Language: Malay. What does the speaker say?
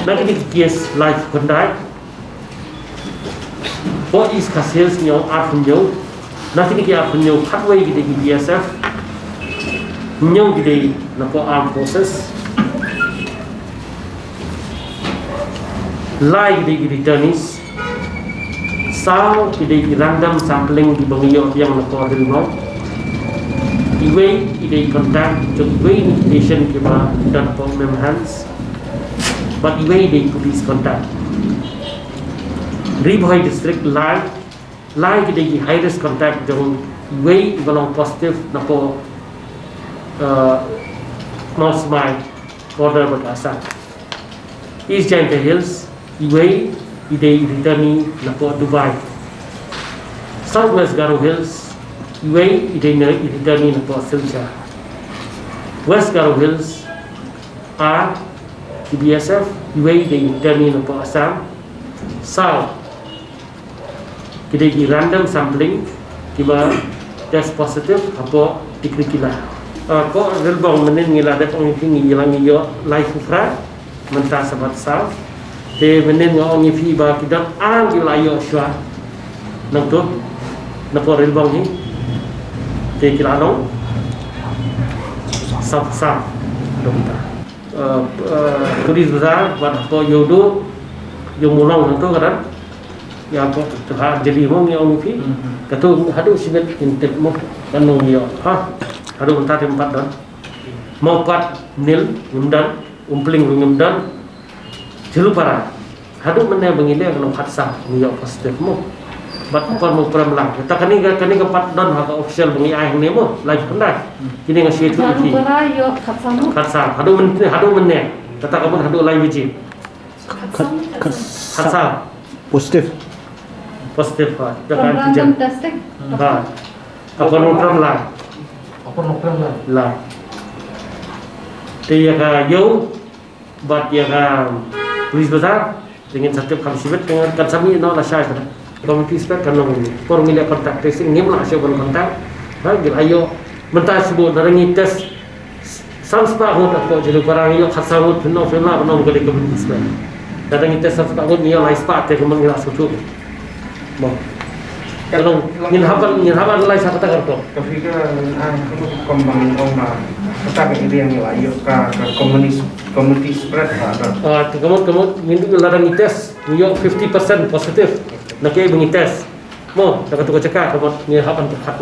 Nanti kies live kondai. What is kasih nyo art nyo? Nanti kita nyo pathway kita di BSF. Nyo kita napo armed forces. Lai kita returnees. Sao kita random sampling di bangyo yang napo remote. Iway kita contact cho iway invitation kita dan napo hands. But iway they police contact. Riboy district lai kita di high risk contact jong iway ibalong positive napo North Mile border berkasa. East Janta Hills iway ide returni napo Dubai. Southwest Garo Hills iway ide returni napo Silja. West Garo Hills are BSF iway ide returni napo Assam. South kita di random sampling kiba test positive apa dikrikila ko relbong menen ngila dat ong tingi ilang yo life fra menta sabat sa te menen ngong fi ba kidak ang ilayo shwa nang to na po relbong ni te kilalong sab sa domta turis besar buat ko yodo yung mulong nang to kan ya apa terhad jadi mong yang fi katu hadu sibet intip mo kanong yo ha hadu entar tempat dan mau pat nil ngumdan umpling ngumdan jelu para hadu menne bengile kanong hatsa yo positif mo bat apa mo pramlang ta kani ke pat dan ha official bengi ai ne mo live kandai kini ngasih itu fi hatsa hadu menne kata kabut hadu live ji hatsa positif ha dengan random testing ha apa program lah lah dia ka yo bat ya ka polis besar dengan satu kamsibet dengan kan sami no la syai pada komiti spek kan nong formula kontak tracing ngim lah syabon kontak ha gil ayo mentah sebut darangi tes samspa hot apa jadi barang yo khasawut no fela no gede komiti spek darangi tes samspa hot ni lai spa te kemang ila sutu mo kalau ngilhaban lai sa kata karto tapi kan kembang oma kata ke yang layu ka community spread ada kamu minggu larang tes yo 50% positif nak bengi tes mo tak tu cakap kamu ngilhaban terhad